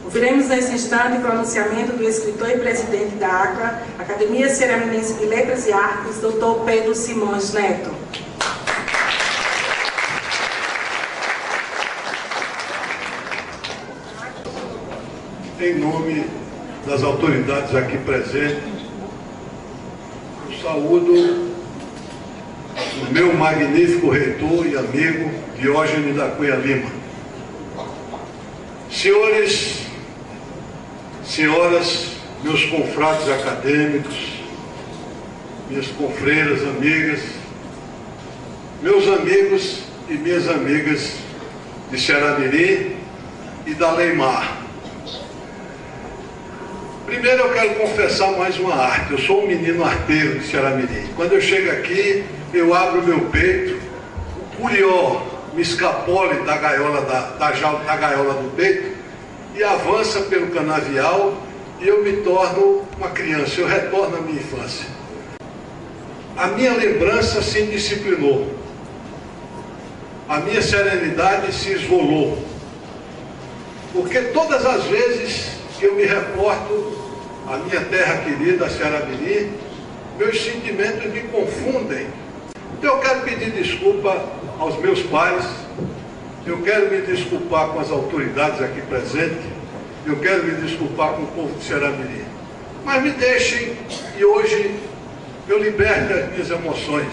Ouviremos nesse instante o pronunciamento do escritor e presidente da ACLA, Academia Cearaminense de Letras e Artes, Dr. Pedro Simões Neto. Em nome das autoridades aqui presentes, eu saúdo o meu magnífico reitor e amigo Diógenes da Cunha Lima. Senhores, senhoras, meus confrades acadêmicos, minhas confreiras, amigas, meus amigos e minhas amigas de Ceará-Mirim e da Leimar. Primeiro eu quero confessar mais uma arte. Eu sou um menino arteiro de Ceará-Mirim. Quando eu chego aqui, eu abro meu peito, o curió me escapole da gaiola, da gaiola do peito e avança pelo canavial e eu me torno uma criança, eu retorno à minha infância. A minha lembrança se indisciplinou, a minha serenidade se esvolou, porque todas as vezes que eu me reporto à minha terra querida, Ceará-Mirim, meus sentimentos me confundem. Então eu quero pedir desculpa aos meus pais, eu quero me desculpar com as autoridades aqui presentes, eu quero me desculpar com o povo de Ceará-Mirim. Mas me deixem, e hoje eu liberte as minhas emoções.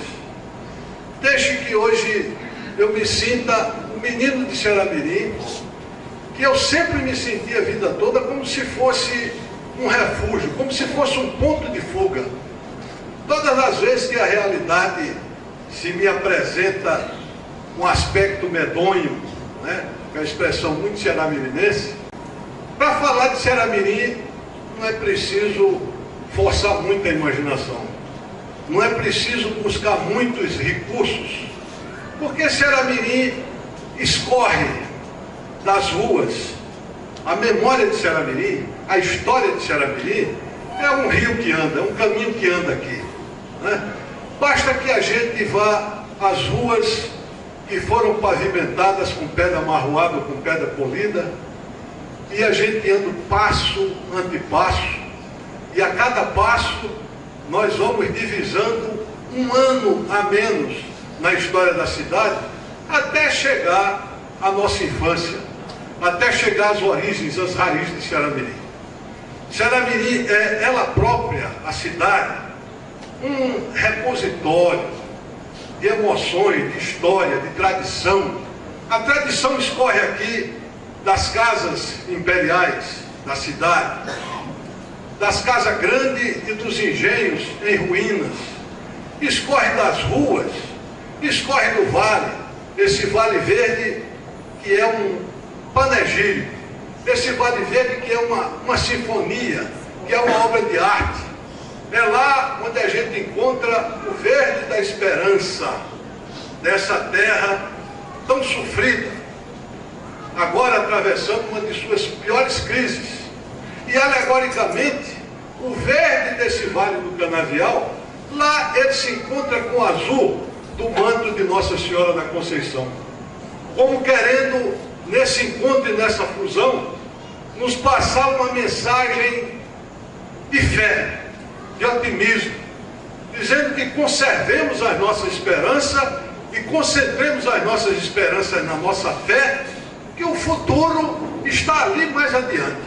Deixem que hoje eu me sinta um menino de Ceará-Mirim, que eu sempre me senti a vida toda como se fosse um refúgio, como se fosse um ponto de fuga. Todas as vezes que a realidade se me apresenta um aspecto medonho, né, que é uma expressão muito ceará-mirinense, para falar de Ceará-Mirim não é preciso forçar muito a imaginação, não é preciso buscar muitos recursos, porque Ceará-Mirim escorre das ruas. A memória de Ceará-Mirim, a história de Ceará-Mirim é um rio que anda, é um caminho que anda aqui, né? Basta que a gente vá às ruas que foram pavimentadas com pedra amarroada ou com pedra polida, e a gente anda passo ante passo, e a cada passo nós vamos divisando um ano a menos na história da cidade, até chegar à nossa infância, até chegar às origens, às raízes de Ceará-Mirim. Ceará-Mirim é ela própria, a cidade, um repositório de emoções, de história, de tradição. A tradição escorre aqui das casas imperiais da cidade, das casas grandes e dos engenhos em ruínas, escorre das ruas, escorre do vale, esse vale verde que é um panegírico, esse vale verde que é uma sinfonia, que é uma obra de arte. É lá onde a gente encontra o verde da esperança dessa terra tão sofrida, agora atravessando uma de suas piores crises. E alegoricamente, o verde desse vale do canavial, lá ele se encontra com o azul do manto de Nossa Senhora da Conceição, como querendo, nesse encontro e nessa fusão, nos passar uma mensagem de fé, de otimismo, dizendo que conservemos a nossa esperança e concentremos as nossas esperanças na nossa fé, que o futuro está ali mais adiante.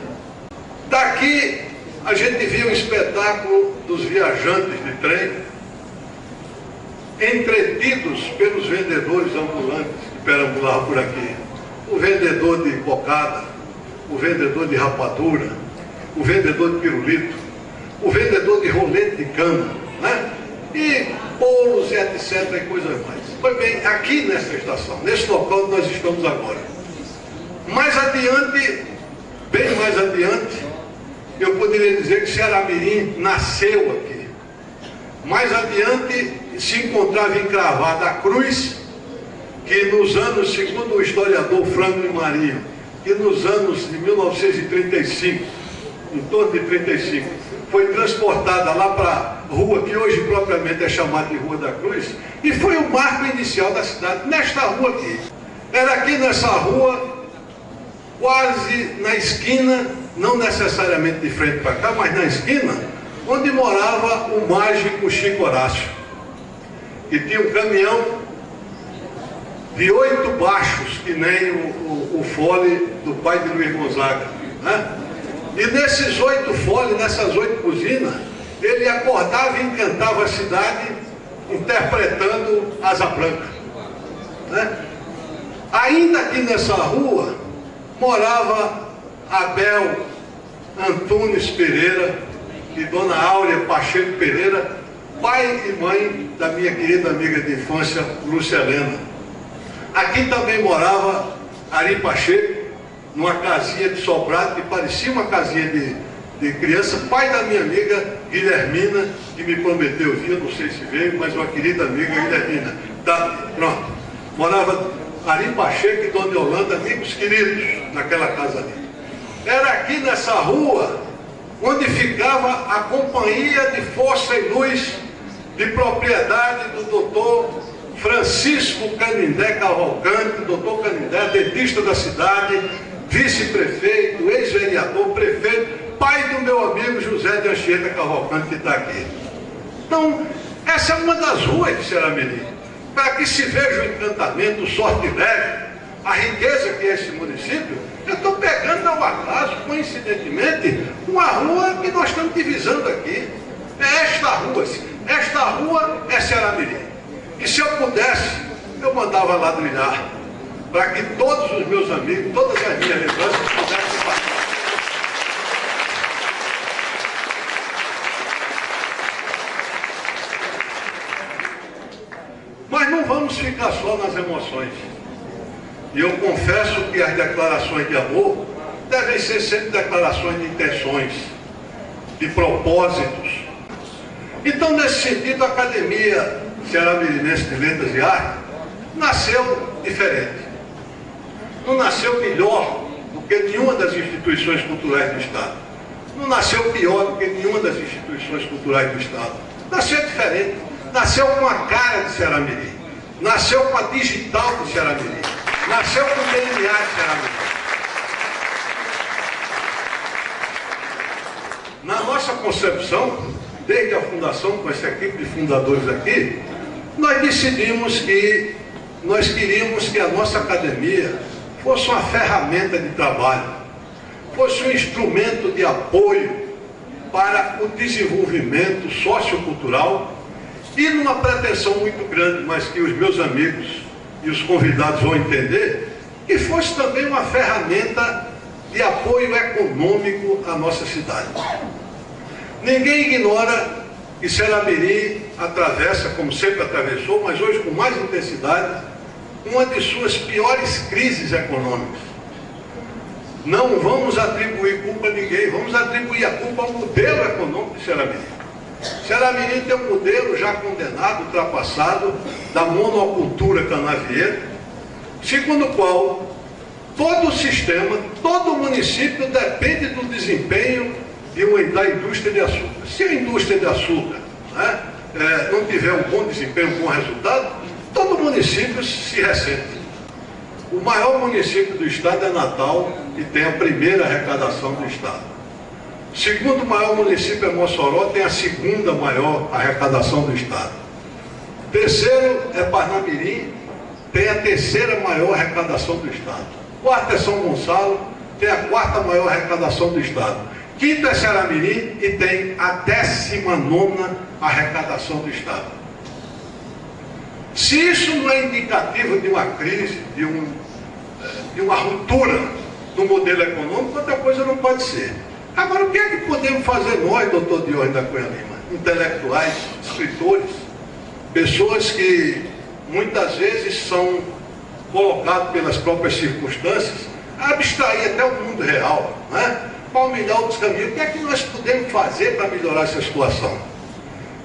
Daqui a gente viu o espetáculo dos viajantes de trem, entretidos pelos vendedores ambulantes que perambulavam por aqui. O vendedor de cocada, o vendedor de rapadura, o vendedor de pirulito, o vendedor de rolete de cana, né? E bolos e etc. e coisas mais. Pois bem, aqui nessa estação, nesse local onde nós estamos agora, mais adiante, bem mais adiante, eu poderia dizer que Ceará-Mirim nasceu aqui. Mais adiante se encontrava encravada a cruz, que nos anos, segundo o historiador Franklin Marinho, que nos anos de 1935, em torno de 35, foi transportada lá para a rua que hoje propriamente é chamada de Rua da Cruz, e foi o marco inicial da cidade, nesta rua aqui. Era aqui nessa rua quase na esquina, não necessariamente de frente para cá, mas na esquina, onde morava o mágico Chico Horácio, que tinha um caminhão de 8 baixos, que nem o fole do pai de Luiz Gonzaga, né? E nesses 8 foles, nessas 8 buzinas, ele acordava e encantava a cidade interpretando Asa Branca, né? Ainda aqui nessa rua morava Abel Antunes Pereira e Dona Áurea Pacheco Pereira, pai e mãe da minha querida amiga de infância, Lúcia Helena. Aqui também morava Ari Pacheco, numa casinha de sobrado que parecia uma casinha de criança, pai da minha amiga Guilhermina, que me prometeu vir, não sei se veio, mas uma querida amiga Guilhermina. Tá, pronto. Morava Ari Pacheco e Dona Yolanda, amigos queridos, naquela casa ali. Era aqui nessa rua onde ficava a Companhia de Força e Luz, de propriedade do doutor Francisco Canindé Cavalcante, doutor Canindé, dentista da cidade, vice-prefeito, ex-vereador, prefeito, pai do meu amigo José de Anchieta Cavalcante, que está aqui. Então, essa é uma das ruas de Ceará-Mirim, para que se veja o encantamento, o sortilégio, a riqueza que é esse município. Eu estou pegando ao acaso, coincidentemente, uma rua que nós estamos divisando aqui. É esta rua, esta rua é Ceará-Mirim. E se eu pudesse, eu mandava ladrilhar, para que todos os meus amigos, todas as minhas lembranças pudessem passar. Mas não vamos ficar só nas emoções. E eu confesso que as declarações de amor devem ser sempre declarações de intenções, de propósitos. Então, nesse sentido, a Academia Ceará-Mirinense de Letras e Artes nasceu diferente. Não nasceu melhor do que nenhuma das instituições culturais do Estado. Não nasceu pior do que nenhuma das instituições culturais do Estado. Nasceu diferente. Nasceu com a cara de Ceará-Mirim. Nasceu com a digital de Ceará-Mirim. Nasceu com o DNA de Ceará-Mirim. Na nossa concepção, desde a fundação, com essa equipe de fundadores aqui, nós decidimos que nós queríamos que a nossa academia fosse uma ferramenta de trabalho, fosse um instrumento de apoio para o desenvolvimento sociocultural e numa pretensão muito grande, mas que os meus amigos e os convidados vão entender, que fosse também uma ferramenta de apoio econômico à nossa cidade. Ninguém ignora que Ceará-Mirim atravessa, como sempre atravessou, mas hoje com mais intensidade, uma de suas piores crises econômicas. Não vamos atribuir culpa a ninguém, vamos atribuir a culpa ao modelo econômico de Ceará-Mirim. Ceará-Mirim tem um modelo já condenado, ultrapassado, da monocultura canavieira, segundo o qual todo o sistema, todo o município depende do desempenho da indústria de açúcar. Se a indústria de açúcar, né, não tiver um bom desempenho, um bom resultado, todo município se ressente. O maior município do estado é Natal, que tem a primeira arrecadação do estado. O segundo maior município é Mossoró, tem a segunda maior arrecadação do estado. O terceiro é Parnamirim, tem a terceira maior arrecadação do estado. O quarto é São Gonçalo, tem a quarta maior arrecadação do estado. Quinto é Ceará-Mirim e tem a 19ª arrecadação do estado. Se isso não é indicativo de uma crise, de uma ruptura no modelo econômico, outra coisa não pode ser. Agora, o que é que podemos fazer nós, doutor Diógenes da Cunha Lima, intelectuais, escritores, pessoas que muitas vezes são colocados pelas próprias circunstâncias a abstrair até o mundo real, né? Para humilhar outros caminhos? O que é que nós podemos fazer para melhorar essa situação?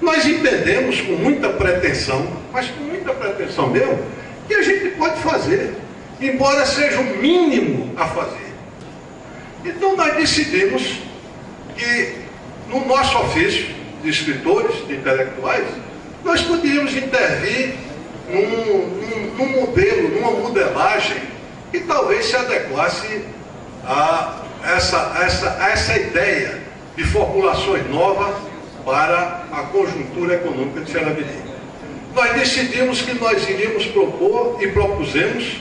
Nós entendemos com muita pretensão, mas com muita pretensão mesmo, que a gente pode fazer, embora seja o mínimo a fazer. Então nós decidimos que no nosso ofício de escritores, de intelectuais, nós podíamos intervir num modelo, numa modelagem que talvez se adequasse essa ideia de formulações novas para a conjuntura econômica de Ceará-Mirim. Nós decidimos que nós iríamos propor e propusemos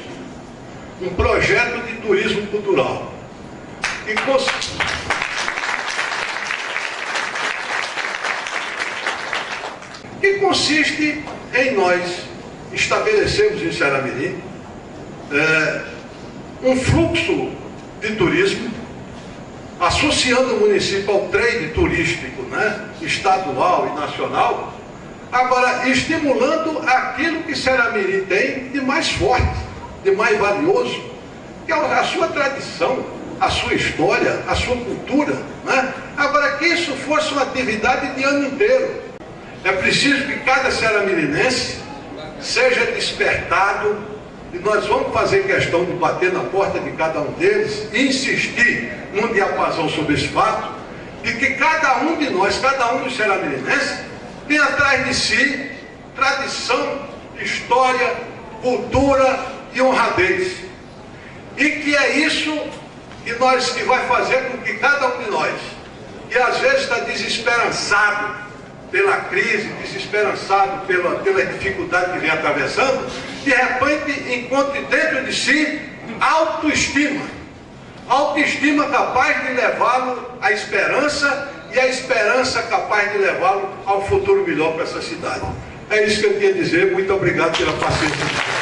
um projeto de turismo cultural. Que consiste em nós estabelecermos em Ceará-Mirim um fluxo de turismo, associando o município ao trade turístico, né, estadual e nacional, agora estimulando aquilo que Ceará-Mirim tem de mais forte, de mais valioso, que é a sua tradição, a sua história, a sua cultura, né? Agora, que isso fosse uma atividade de ano inteiro. É preciso que cada ceará-mirinense seja despertado, e nós vamos fazer questão de bater na porta de cada um deles e insistir num diapasão sobre esse fato, de que cada um de nós, cada um dos ceará-mirinenses, tem atrás de si tradição, história, cultura e honradez. E que é isso que vai fazer com que cada um de nós, que às vezes está desesperançado pela crise, desesperançado pela dificuldade que vem atravessando, de repente encontre dentro de si autoestima. Autoestima capaz de levá-lo à esperança e a esperança capaz de levá-lo a um futuro melhor para essa cidade. É isso que eu queria dizer. Muito obrigado pela paciência.